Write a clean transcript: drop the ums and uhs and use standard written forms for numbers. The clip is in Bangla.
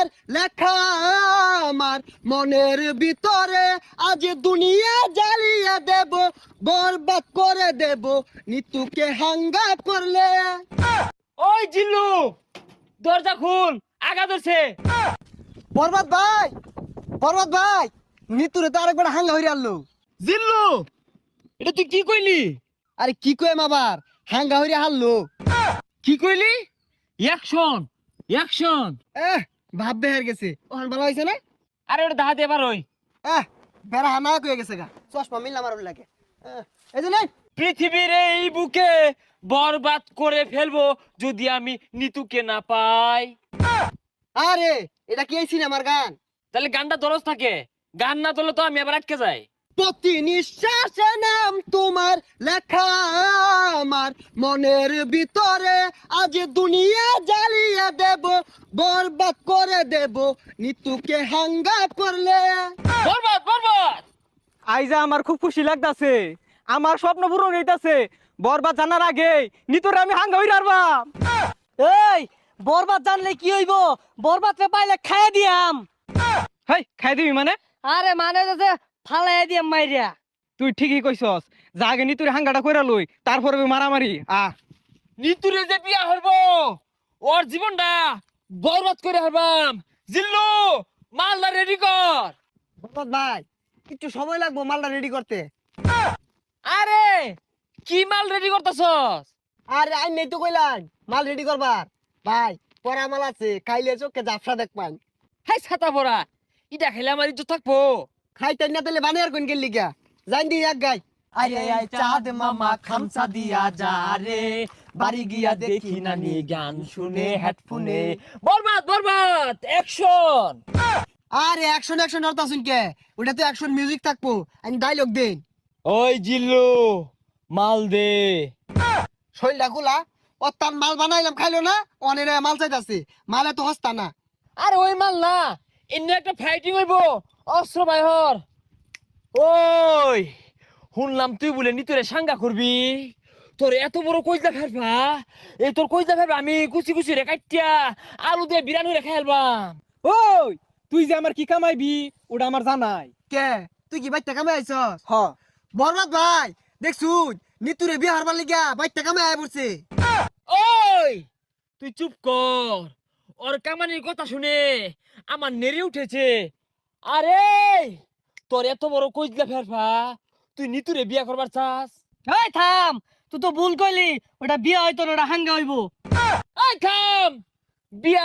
তোমার লেখা আমার মনের ভিতরে আজ দুনিয়া জ্বালিয়ে দেব, বরবাদ করে দেব নিতুকে হাঙ্গা করলে। ওই জিল্লু, দরজা খুল, আগা ধরছে। বরবাদ ভাই, বরবাদ ভাই, নিতুরে তো আরেকবার হাঙ্গা হইরে আনলো। জিল্লু, এটা তুই কি কইলি? আরে কি কইম আবার, হাঙ্গা হইরে হারলো। কি কইলি? Action, action. ভাব বেহার গেছে, ওখান ভালো হয়েছে না? আরে ওটা দাহাতে এবার ওই বেড়া হানা কয়ে গেছে গা, চশমা মিললাম আর লাগে। এই যে নাই পৃথিবীর এই বুকে বরবাদ করে ফেলবো যদি আমি নিতুকে না পাই। আরে এটা কি এই সিনেমার গান? তাহলে গানটা দরজ থাকে, গান না তোলে তো আমি আবার আটকে যাই। প্রতি নিঃশ্বাসে নাম তোমার লেখা আমার মনের ভিতরে আজ দুনিয়া জ্বালিয়ে দেব, বরবাদ করে দেব নিতুকে হাঙ্গা করলে। বরবাদ, বরবাদ। আইজা আমার খুব খুশি লাগতাছে, আমার স্বপ্ন পূরণ হইতাছে। বরবাদ জানার আগে নিতরে আমি হাঙ্গা হইরা আরবাম। এই বরবাদ জানলে কি হইব? বরবাদ রে পাইলে খাইয়ে দিয়াম। হেই খাই দিবি মানে? আরে মানে যে ফালাই দিয়াম মাইরিয়া। তুই ঠিকই কইছস, যা আগে নিতুরে হাঙ্গাটা কইরা লই, তারপরে মারামারি। নিতুরে যে বিয়া হইব ওর জীবনটা বরবাদ করে হারবাম। জিল্লু, মালদা রেডি কর। বরবাদ ভাই, একটু সময় লাগবো মালটা রেডি করতে। আরে কি মাল রেডি করতেছস? আরে আই নেই তো কইলাম মাল রেডি করবার। ভাই পরা মাল আছে, খাইলে চোখে জাফরা দেখবান। হাই ছাতা পড়া, ইটা খেলে আমার ইজ্জত থাকবো? খাইতে না তাহলে বানিয়ার কোন গেলি গা, জান দি এক গাই। আরে আই চাঁদ মামা খামসা দিয়া যা রে, বাড়ি গিয়া দেখি নানি গান শুনে হেডফোনে। বরবাদ, বরবাদ, অ্যাকশন। আরে অ্যাকশন অ্যাকশন আর তাসুন কে, ওটা তো অ্যাকশন মিউজিক থাকবো, আমি ডায়লগ দেন। ওই জিল্লু, মাল দে। শৈলটা খোলা, ও তার মাল বানাইলাম খাইলো না, অনেক মাল চাইতাছে, মালে তো হস্তা না। আরে ওই মাল না, এমনি একটা ফাইটিং হইব, অস্ত্র বাইহর। ওই শুনলাম তুই বলে নিতরে সাঙ্গা করবি, তোর এত বড় কইজা ফেলবা, এই তোর কইজা ফেলবা আমি কুচি কুচি রে কাটিয়া আলু দিয়ে বিরানি রে খাইলবাম। ওই তুই যে আমার কি কামাইবি ওটা আমার জানাই। কে তুই কি বাইতে কামে আইছস? হ, বরবাদ ভাই দেখছুন নিতুরে বিয়ে হারবার লিগা বাইতে কামে আয় পড়ছে। ওই তুই চুপ কর, ওর কামানির কথা শুনে আমার নেড়ে উঠেছে। আরে তোর এত বড় কইজা ফেলবা, তুই নিতুরে বিয়া করবার চাস? এই থাম, তুই তো ভুল কইলি, ওটা বিয়া হইতো না, ওটা হাঙ্গা হইব। এই থাম, বিয়া